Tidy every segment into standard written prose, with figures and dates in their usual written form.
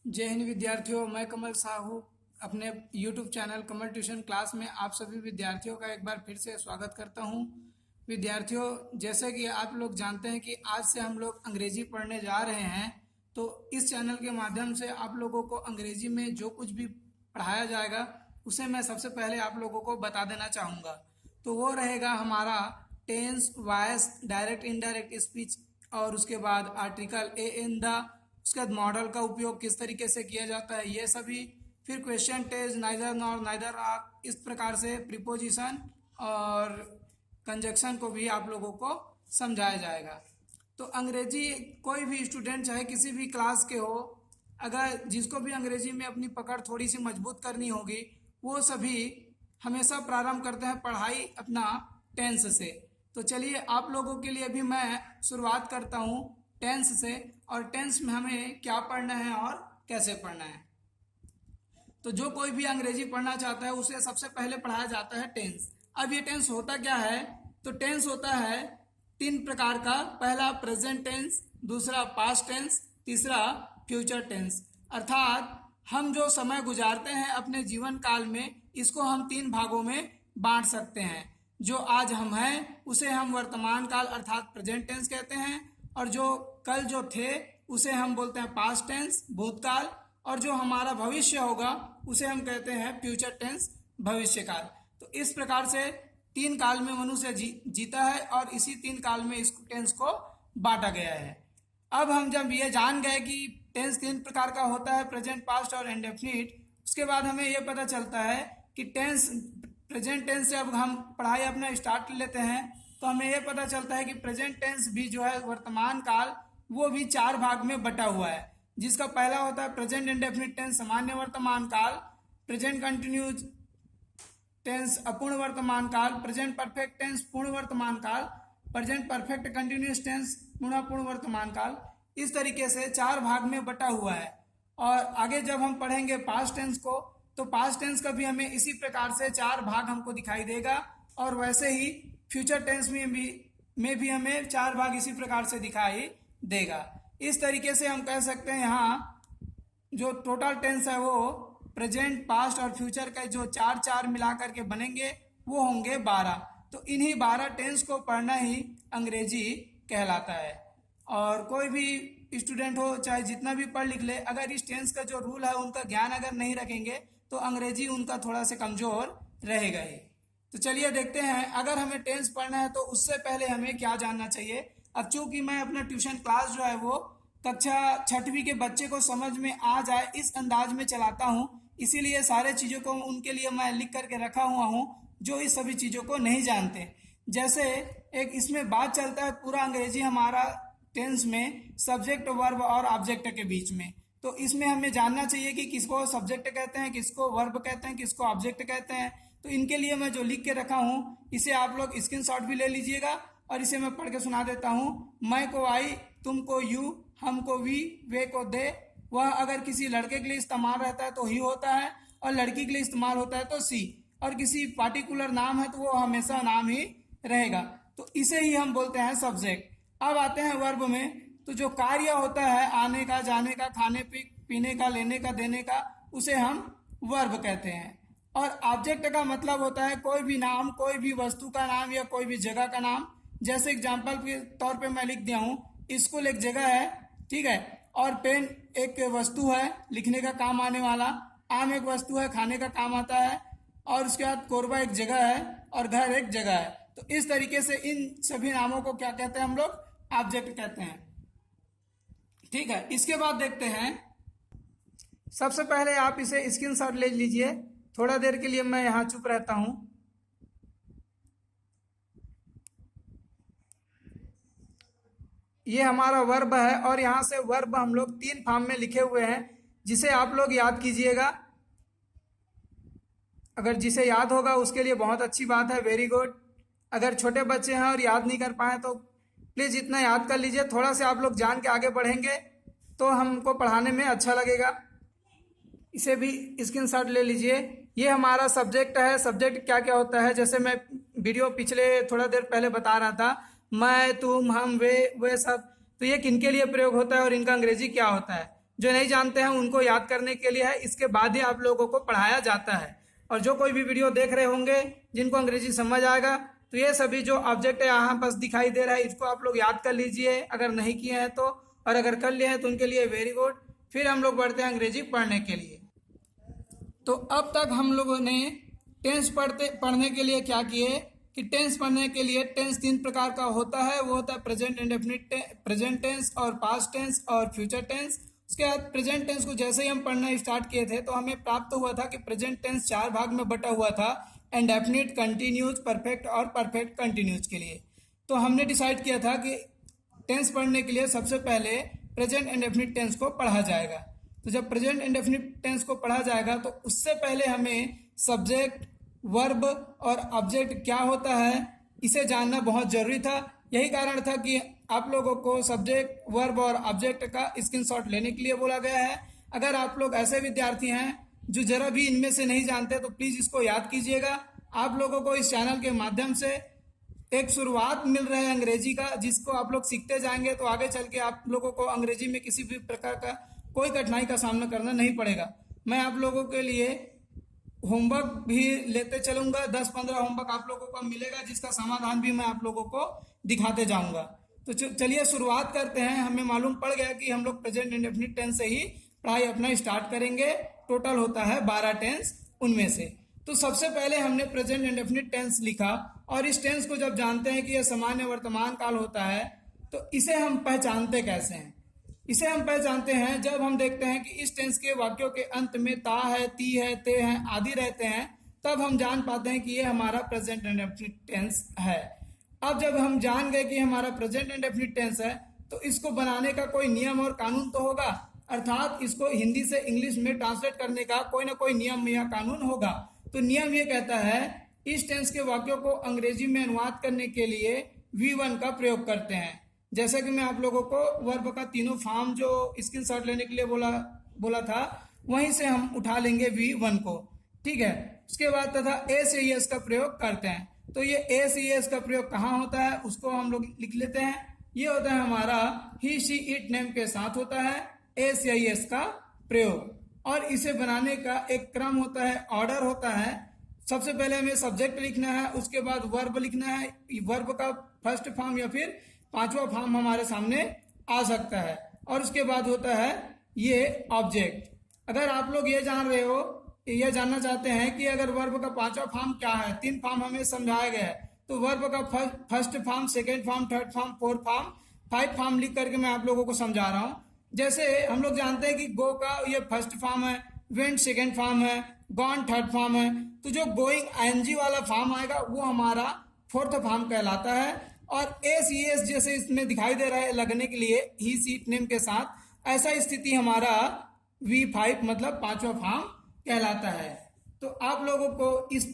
जय हिंद विद्यार्थियों, मैं कमल साहू अपने YouTube चैनल कमल ट्यूशन क्लास में आप सभी विद्यार्थियों का एक बार फिर से स्वागत करता हूं। विद्यार्थियों, जैसे कि आप लोग जानते हैं कि आज से हम लोग अंग्रेजी पढ़ने जा रहे हैं, तो इस चैनल के माध्यम से आप लोगों को अंग्रेजी में जो कुछ भी पढ़ाया जाएगा उसे मैं सबसे पहले आप लोगों को बता देना चाहूँगा। तो वो रहेगा हमारा tense, voice, direct indirect speech और उसके बाद आर्टिकल ए इन द, उसके बाद मॉडल का उपयोग किस तरीके से किया जाता है ये सभी, फिर question tense, neither nor, neither are, इस प्रकार से प्रीपोजिशन और कंजक्शन को भी आप लोगों को समझाया जाएगा। तो अंग्रेजी कोई भी स्टूडेंट चाहे किसी भी क्लास के हो, अगर जिसको भी अंग्रेजी में अपनी पकड़ थोड़ी सी मजबूत करनी होगी, वो सभी हमेशा प्रारंभ करते हैं पढ़ाई अपना टेंस से। तो चलिए आप लोगों के लिए अभी मैं शुरुआत करता हूँ टेंस से, और टेंस में हमें क्या पढ़ना है और कैसे पढ़ना है। तो जो कोई भी अंग्रेजी पढ़ना चाहता है उसे सबसे पहले पढ़ाया जाता है टेंस। अब ये टेंस होता क्या है? तो टेंस होता है तीन प्रकार का। पहला प्रेजेंट टेंस, दूसरा पास्ट टेंस, तीसरा फ्यूचर टेंस। अर्थात हम जो समय गुजारते हैं अपने जीवन काल में, इसको हम तीन भागों में बांट सकते हैं। जो आज हम हैं उसे हम वर्तमान काल अर्थात प्रेजेंट टेंस कहते हैं, और जो कल जो थे उसे हम बोलते हैं पास्ट टेंस, भूतकाल, और जो हमारा भविष्य होगा उसे हम कहते हैं फ्यूचर टेंस, भविष्य काल। तो इस प्रकार से तीन काल में मनुष्य जीता है और इसी तीन काल में इस टेंस को बांटा गया है। अब हम जब ये जान गए कि टेंस तीन प्रकार का होता है, प्रेजेंट, पास्ट और इंडेफिनिट, उसके बाद हमें ये पता चलता है कि टेंस, प्रेजेंट टेंस से अब हम पढ़ाई अपना स्टार्ट लेते हैं, तो हमें यह पता चलता है कि प्रेजेंट टेंस भी जो है वर्तमान काल, वो भी चार भाग में बटा हुआ है। जिसका पहला होता है प्रेजेंट इंडेफिनिट टेंस, सामान्य वर्तमान काल, प्रेजेंट कंटिन्यूज टेंस, अपूर्ण वर्तमान काल, प्रेजेंट परफेक्ट टेंस, पूर्ण वर्तमान काल, प्रेजेंट परफेक्ट कंटिन्यूस टेंस, पूर्ण वर्तमान काल। इस तरीके से चार भाग में बटा हुआ है। और आगे जब हम पढ़ेंगे पास्ट टेंस को, तो पास्ट टेंस का भी हमें इसी प्रकार से चार भाग हमको दिखाई देगा, और वैसे ही फ्यूचर टेंस में भी हमें चार भाग इसी प्रकार से दिखाई देगा। इस तरीके से हम कह सकते हैं यहाँ जो टोटल टेंस है वो प्रेजेंट, पास्ट और फ्यूचर का जो चार चार मिलाकर के बनेंगे वो होंगे 12। तो इन्हीं 12 टेंस को पढ़ना ही अंग्रेजी कहलाता है। और कोई भी स्टूडेंट हो चाहे जितना भी पढ़ लिख ले, अगर इस टेंस का जो रूल है उनका ज्ञान अगर नहीं रखेंगे तो अंग्रेजी उनका थोड़ा सा कमजोर रहेगा ही। तो चलिए देखते हैं, अगर हमें टेंस पढ़ना है तो उससे पहले हमें क्या जानना चाहिए। अब चूंकि मैं अपना ट्यूशन क्लास जो है वो कक्षा 6वीं के बच्चे को समझ में आ जाए इस अंदाज में चलाता हूँ, इसीलिए सारे चीज़ों को उनके लिए मैं लिख करके रखा हुआ हूँ जो इस सभी चीज़ों को नहीं जानते। जैसे एक इसमें बात चलता है पूरा अंग्रेजी हमारा टेंस में सब्जेक्ट, वर्ब और ऑब्जेक्ट के बीच में। तो इसमें हमें जानना चाहिए कि किसको सब्जेक्ट कहते हैं, किसको वर्ब कहते हैं, किसको ऑब्जेक्ट कहते हैं। तो इनके लिए मैं जो लिख के रखा हूँ इसे आप लोग स्क्रीनशॉट भी ले लीजिएगा, और इसे मैं पढ़ के सुना देता हूँ। मैं को आई, तुम को यू, हम को वी, वे को दे। वह अगर किसी लड़के के लिए इस्तेमाल रहता है तो ही होता है, और लड़की के लिए इस्तेमाल होता है तो सी, और किसी पार्टिकुलर नाम है तो वो हमेशा नाम ही रहेगा। तो इसे ही हम बोलते हैं सब्जेक्ट। अब आते हैं वर्ब में। तो जो कार्य होता है आने का, जाने का, खाने पीने का, लेने का, देने का, उसे हम वर्ब कहते हैं। और ऑब्जेक्ट का मतलब होता है कोई भी नाम, कोई भी वस्तु का नाम या कोई भी जगह का नाम। जैसे एग्जाम्पल के तौर पे मैं लिख दिया हूँ, स्कूल एक जगह है, ठीक है, और पेन एक वस्तु है लिखने का काम आने वाला, आम एक वस्तु है खाने का काम आता है, और उसके बाद कोरबा एक जगह है और घर एक जगह है। तो इस तरीके से इन सभी नामों को क्या कहते हैं हम लोग? ऑब्जेक्ट कहते हैं। ठीक है, इसके बाद देखते हैं। सबसे पहले आप इसे स्क्रीनशॉट ले लीजिए। थोड़ा देर के लिए मैं यहाँ चुप रहता हूँ। ये हमारा वर्ब है, और यहाँ से वर्ब हम लोग तीन फॉर्म में लिखे हुए हैं, जिसे आप लोग याद कीजिएगा। अगर जिसे याद होगा उसके लिए बहुत अच्छी बात है, वेरी गुड। अगर छोटे बच्चे हैं और याद नहीं कर पाए तो प्लीज़ इतना याद कर लीजिए। थोड़ा से आप लोग जान के आगे बढ़ेंगे तो हमको पढ़ाने में अच्छा लगेगा। इसे भी स्क्रीनशॉट ले लीजिए। ये हमारा सब्जेक्ट है। सब्जेक्ट क्या क्या होता है, जैसे मैं वीडियो पिछले थोड़ा देर पहले बता रहा था, मैं, तुम, हम, वे सब। तो ये किनके लिए प्रयोग होता है और इनका अंग्रेजी क्या होता है? जो नहीं जानते हैं उनको याद करने के लिए है, इसके बाद ही आप लोगों को पढ़ाया जाता है। और जो कोई भी वीडियो देख रहे होंगे जिनको अंग्रेजी समझ आएगा, तो ये सभी जो ऑब्जेक्ट है यहाँ बस दिखाई दे रहा है, इसको आप लोग याद कर लीजिए अगर नहीं किए हैं तो, और अगर कर लिए हैं तो उनके लिए वेरी गुड। फिर हम लोग बढ़ते हैं अंग्रेजी पढ़ने के लिए। तो अब तक हम लोगों ने टेंस पढ़ने के लिए क्या किए कि टेंस पढ़ने के लिए टेंस 3 प्रकार का होता है, वो होता है प्रेजेंट इंडेफिनिट प्रेजेंट टेंस और पास्ट टेंस और फ्यूचर टेंस। उसके बाद प्रेजेंट टेंस को जैसे ही हम पढ़ना स्टार्ट किए थे तो हमें प्राप्त हुआ था कि प्रेजेंट टेंस 4 भाग में बटा हुआ था, इंडेफिनिट, कंटिन्यूज, परफेक्ट और परफेक्ट कंटिन्यूज के लिए। तो हमने डिसाइड किया था कि टेंस पढ़ने के लिए सबसे पहले प्रेजेंट इंडेफिनिट टेंस को पढ़ा जाएगा। तो जब प्रेजेंट इंडेफिनिट टेंस को पढ़ा जाएगा तो उससे पहले हमें सब्जेक्ट, वर्ब और ऑब्जेक्ट क्या होता है इसे जानना बहुत जरूरी था। यही कारण था कि आप लोगों को सब्जेक्ट, वर्ब और ऑब्जेक्ट का स्क्रीनशॉट लेने के लिए बोला गया है। अगर आप लोग ऐसे विद्यार्थी हैं जो जरा भी इनमें से नहीं जानते तो प्लीज़ इसको याद कीजिएगा। आप लोगों को इस चैनल के माध्यम से एक शुरुआत मिल रहा है अंग्रेजी का, जिसको आप लोग सीखते जाएंगे तो आगे चल के आप लोगों को अंग्रेजी में किसी भी प्रकार का कोई कठिनाई का सामना करना नहीं पड़ेगा। मैं आप लोगों के लिए होमवर्क भी लेते चलूंगा, 10-15 होमवर्क आप लोगों को मिलेगा जिसका समाधान भी मैं आप लोगों को दिखाते जाऊंगा। तो चलिए शुरुआत करते हैं। हमें मालूम पड़ गया कि हम लोग प्रेजेंट इंडेफिनिट टेंस से ही पढ़ाई अपना स्टार्ट करेंगे। टोटल होता है 12 टेंस उनमें से। तो सबसे पहले हमने प्रेजेंट इंडेफिनिट टेंस लिखा, और इस टेंस को जब जानते हैं कि यह सामान्य वर्तमान काल होता है तो इसे हम पहचानते कैसे हैं? इसे हम पहचानते हैं जब हम देखते हैं कि इस टेंस के वाक्यों के अंत में ता है, ती है, ते है आदि रहते हैं, तब हम जान पाते हैं कि ये हमारा प्रेजेंट इंडेफिनिट टेंस है। अब जब हम जान गए कि हमारा प्रेजेंट इंडेफिनिट टेंस है तो इसको बनाने का कोई नियम और कानून तो होगा, अर्थात इसको हिंदी से इंग्लिश में ट्रांसलेट करने का कोई ना कोई नियम या कानून होगा। तो नियम ये कहता है इस टेंस के वाक्यों को अंग्रेजी में अनुवाद करने के लिए V1 का प्रयोग करते हैं। जैसे कि मैं आप लोगों को वर्ब का तीनों फॉर्म जो स्क्रीनशॉट लेने के लिए बोला था, वहीं से हम उठा लेंगे V1 को, ठीक है। उसके बाद तथा ए से यस का प्रयोग करते हैं। तो ये ए से यस का प्रयोग कहाँ होता है उसको हम लोग लिख लेते हैं। ये होता है हमारा ही, शी, इट, नेम के साथ होता है ए से यस का प्रयोग, और इसे बनाने का एक क्रम होता है, ऑर्डर होता है। सबसे पहले हमें सब्जेक्ट लिखना है, उसके बाद वर्ब लिखना है। वर्ब का फर्स्ट फॉर्म या फिर 5वां फॉर्म हमारे सामने आ सकता है, और उसके बाद होता है ये ऑब्जेक्ट। अगर आप लोग ये जान रहे हो, ये जानना चाहते हैं कि अगर वर्ब का 5वां फॉर्म क्या है, 3 फॉर्म हमें समझाया गया है, तो वर्ब का first form, second form, third form, fourth form, 5 form लिख करके मैं आप लोगों को समझा रहा हूँ। जैसे हम लोग जानते हैं कि गो का ये फर्स्ट फॉर्म है, वेंट सेकेंड फॉर्म है, गॉन थर्ड फॉर्म है, तो जो गोइंग आईएनजी वाला फॉर्म आएगा वो हमारा फोर्थ फॉर्म कहलाता है। और एस ई एस जैसे इसमें दिखाई दे रहा है लगने के लिए ही, सीट, नेम के साथ, ऐसा स्थिति हमारा V5 मतलब 5वां फॉर्म कहलाता है। तो आप लोगों को इस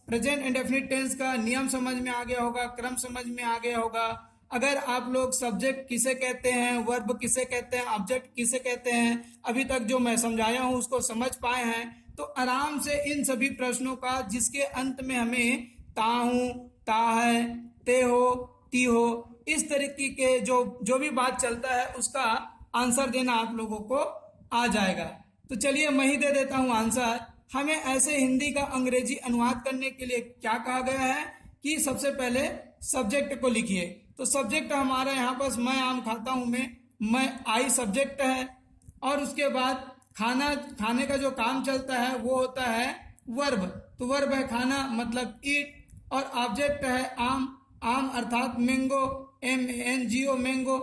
प्रेजेंट इंडेफिनिट टेंस का नियम समझ में आ गया होगा, क्रम समझ में आ गया होगा। अगर आप लोग सब्जेक्ट किसे कहते हैं, वर्ब किसे कहते हैं, ऑब्जेक्ट किसे कहते हैं, अभी तक जो मैं समझाया हूँ उसको समझ पाए हैं, तो आराम से इन सभी प्रश्नों का जिसके अंत में हमें ता हूँ, ता है, ते हो, ती हो, इस तरीके के जो भी बात चलता है उसका आंसर देना आप लोगों को आ जाएगा। तो चलिए मैं ही दे देता हूँ आंसर। हमें ऐसे हिंदी का अंग्रेजी अनुवाद करने के लिए क्या कहा गया है कि सबसे पहले सब्जेक्ट को लिखिए। तो सब्जेक्ट हमारा यहाँ पास मैं आम खाता हूँ, मैं आई सब्जेक्ट है, और उसके बाद खाने का जो काम चलता है वो होता है वर्ब। तो वर्ब है खाना मतलब ईट, और ऑब्जेक्ट है आम अर्थात मैंगो, MANGO मैंगो।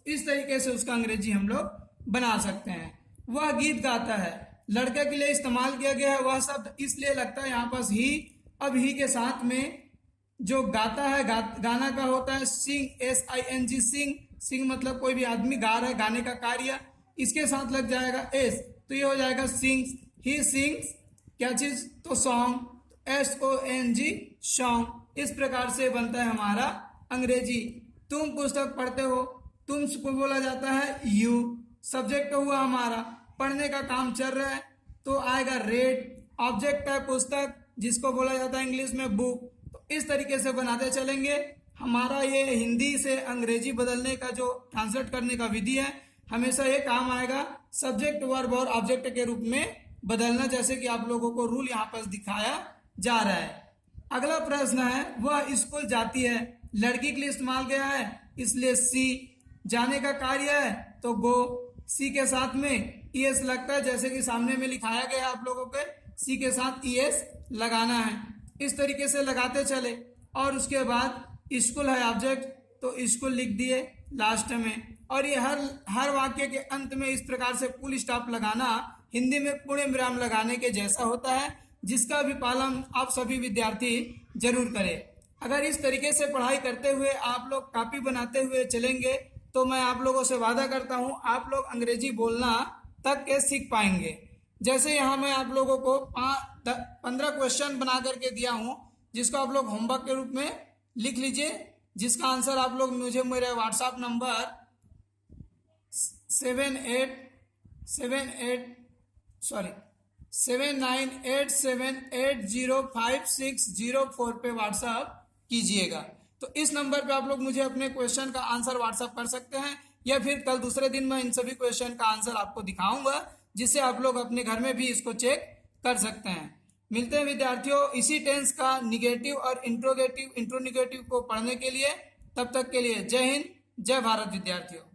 इस तरीके से उसका अंग्रेजी हम लोग बना सकते हैं। वह गीत गाता है, लड़के के लिए इस्तेमाल किया गया है वह शब्द इसलिए लगता है यहाँ पास ही। अब ही के साथ में जो गाता है गाना का होता है सिंग, SING सिंग। सिंग मतलब कोई भी आदमी गा रहा है, गाने का कार्य, इसके साथ लग जाएगा S, तो ये हो जाएगा सिंग्स। ही सिंग्स क्या चीज, तो सॉन्ग, SONG सॉन्ग। इस प्रकार से बनता है हमारा अंग्रेजी। तुम पुस्तक पढ़ते हो, तुम को बोला जाता है यू। सब्जेक्ट हुआ हमारा, पढ़ने का काम चल रहा है तो आएगा रेड। ऑब्जेक्ट है पुस्तक, जिसको बोला जाता है इंग्लिश में बुक। तो इस तरीके से बनाते चलेंगे। हमारा ये हिंदी से अंग्रेजी बदलने का जो ट्रांसलेट करने का विधि है, हमेशा ये काम आएगा सब्जेक्ट वर्ब और ऑब्जेक्ट के रूप में बदलना, जैसे कि आप लोगों को रूल यहाँ पर दिखाया जा रहा है। अगला प्रश्न है, वह स्कूल जाती है, लड़की के लिए इस्तेमाल किया है इसलिए सी। जाने का कार्य है तो गो। सी के साथ में ईएस लगता है, जैसे कि सामने में लिखाया गया है आप लोगों के, सी के साथ ईएस लगाना है। इस तरीके से लगाते चले और उसके बाद स्कूल है ऑब्जेक्ट तो स्कूल लिख दिए लास्ट में। और ये हर वाक्य के अंत में इस प्रकार से फुल स्टॉप लगाना हिंदी में पूर्ण विराम लगाने के जैसा होता है, जिसका भी पालन आप सभी विद्यार्थी जरूर करें। अगर इस तरीके से पढ़ाई करते हुए आप लोग कॉपी बनाते हुए चलेंगे तो मैं आप लोगों से वादा करता हूं आप लोग अंग्रेजी बोलना तक के सीख पाएंगे। जैसे यहाँ मैं आप लोगों को 15 क्वेश्चन बना करके दिया हूं, जिसको आप लोग होमवर्क के रूप में लिख लीजिए, जिसका आंसर आप लोग मुझे मेरे व्हाट्सएप नंबर 7987805604 पे व्हाट्सएप कीजिएगा। तो इस नंबर पे आप लोग मुझे अपने क्वेश्चन का आंसर व्हाट्सएप कर सकते हैं, या फिर कल दूसरे दिन मैं इन सभी क्वेश्चन का आंसर आपको दिखाऊंगा, जिससे आप लोग अपने घर में भी इसको चेक कर सकते हैं। मिलते हैं विद्यार्थियों इसी टेंस का निगेटिव और इंट्रोगेटिव इंट्रोनिगेटिव को पढ़ने के लिए। तब तक के लिए जय हिंद, जय भारत विद्यार्थियों।